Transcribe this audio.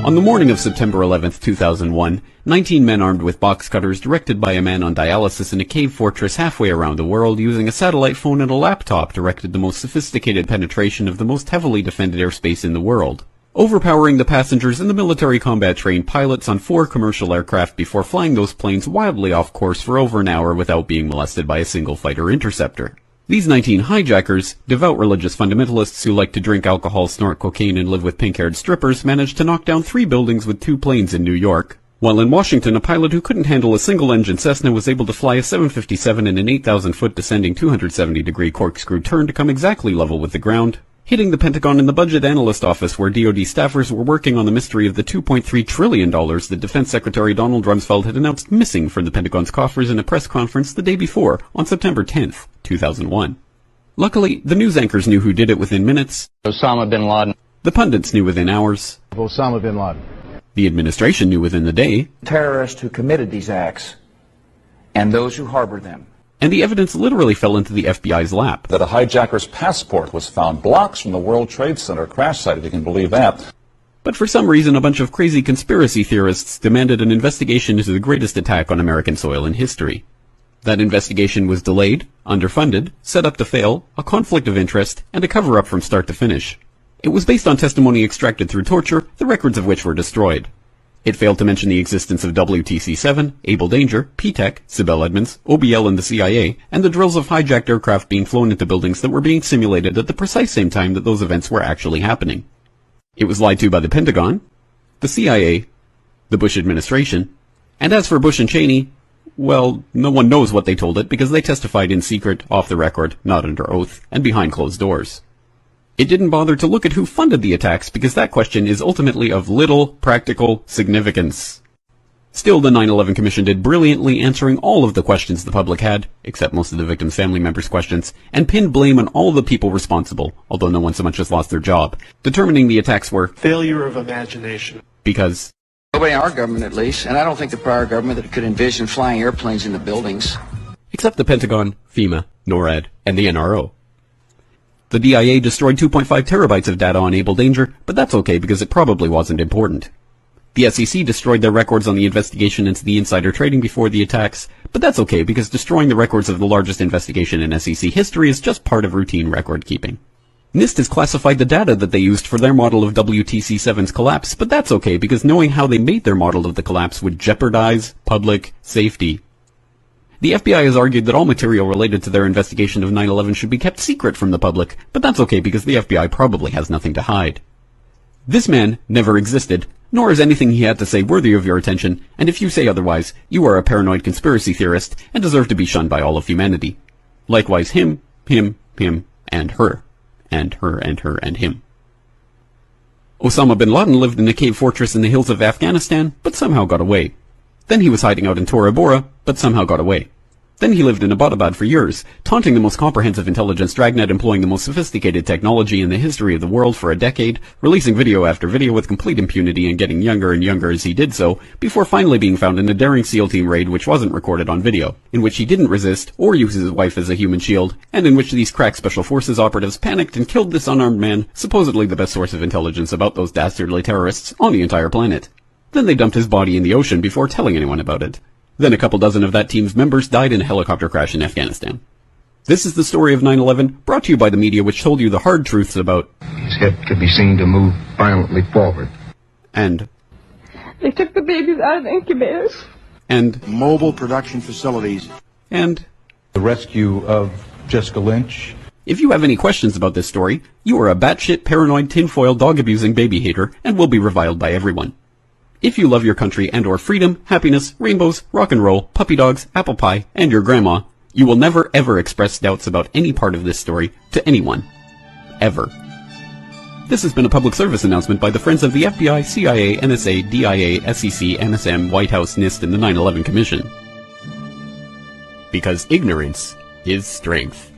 On the morning of September 11, 2001, 19 men armed with box cutters directed by a man on dialysis in a cave fortress halfway around the world using a satellite phone and a laptop directed the most sophisticated penetration of the most heavily defended airspace in the world, overpowering the passengers and the military combat-trained pilots on 4 commercial aircraft before flying those planes wildly off course for over an hour without being molested by a single fighter interceptor. These 19 hijackers, devout religious fundamentalists who like to drink alcohol, snort cocaine, and live with pink-haired strippers, managed to knock down 3 buildings with 2 planes in New York, while in Washington a pilot who couldn't handle a single-engine Cessna was able to fly a 757 in an 8,000-foot descending 270-degree corkscrew turn to come exactly level with the ground, hitting the Pentagon and the budget analyst office where DoD staffers were working on the mystery of the $2.3 trillion that Defense Secretary Donald Rumsfeld had announced missing from the Pentagon's coffers in a press conference the day before, on September 10th, 2001. Luckily, the news anchors knew who did it within minutes. Osama bin Laden. The pundits knew within hours. Osama bin Laden. The administration knew within the day. Terrorists who committed these acts and those who harbor them. And the evidence literally fell into the FBI's lap. That a hijacker's passport was found blocks from the World Trade Center crash site, if you can believe that. But for some reason, a bunch of crazy conspiracy theorists demanded an investigation into the greatest attack on American soil in history. That investigation was delayed, underfunded, set up to fail, a conflict of interest, and a cover-up from start to finish. It was based on testimony extracted through torture, the records of which were destroyed. It failed to mention the existence of WTC-7, Able Danger, P-TECH, Sibel Edmonds, OBL and the CIA, and the drills of hijacked aircraft being flown into buildings that were being simulated at the precise same time that those events were actually happening. It was lied to by the Pentagon, the CIA, the Bush administration, and as for Bush and Cheney, well, no one knows what they told it because they testified in secret, off the record, not under oath, and behind closed doors. It didn't bother to look at who funded the attacks because that question is ultimately of little practical significance. Still, the 9/11 Commission did brilliantly answering all of the questions the public had, except most of the victims' family members' questions, and pinned blame on all the people responsible, although no one so much as lost their job, determining the attacks were failure of imagination. Because nobody in our government, at least, and I don't think the prior government that could envision flying airplanes into buildings. Except the Pentagon, FEMA, NORAD, and the NRO. The DIA destroyed 2.5 terabytes of data on Able Danger, but that's okay because it probably wasn't important. The SEC destroyed their records on the investigation into the insider trading before the attacks, but that's okay because destroying the records of the largest investigation in SEC history is just part of routine record keeping. NIST has classified the data that they used for their model of WTC-7's collapse, but that's okay because knowing how they made their model of the collapse would jeopardize public safety. The FBI has argued that all material related to their investigation of 9/11 should be kept secret from the public, but that's okay because the FBI probably has nothing to hide. This man never existed, nor is anything he had to say worthy of your attention, and if you say otherwise, you are a paranoid conspiracy theorist and deserve to be shunned by all of humanity. Likewise him, and her, and her, and her, and him. Osama bin Laden lived in a cave fortress in the hills of Afghanistan, but somehow got away. Then he was hiding out in Tora Bora, but somehow got away. Then he lived in Abbottabad for years, taunting the most comprehensive intelligence dragnet employing the most sophisticated technology in the history of the world for a decade, releasing video after video with complete impunity and getting younger and younger as he did so, before finally being found in a daring SEAL team raid which wasn't recorded on video, in which he didn't resist or use his wife as a human shield, and in which these crack special forces operatives panicked and killed this unarmed man, supposedly the best source of intelligence about those dastardly terrorists on the entire planet. Then they dumped his body in the ocean before telling anyone about it. Then a couple dozen of that team's members died in a helicopter crash in Afghanistan. This is the story of 9/11, brought to you by the media which told you the hard truths about his head could be seen to move violently forward. And they took the babies out of the incubators. And mobile production facilities. And the rescue of Jessica Lynch. If you have any questions about this story, you are a batshit paranoid tinfoil dog-abusing baby hater and will be reviled by everyone. If you love your country and or freedom, happiness, rainbows, rock and roll, puppy dogs, apple pie, and your grandma, you will never ever express doubts about any part of this story to anyone. Ever. This has been a public service announcement by the Friends of the FBI, CIA, NSA, DIA, SEC, NSM, White House, NIST, and the 9/11 Commission. Because ignorance is strength.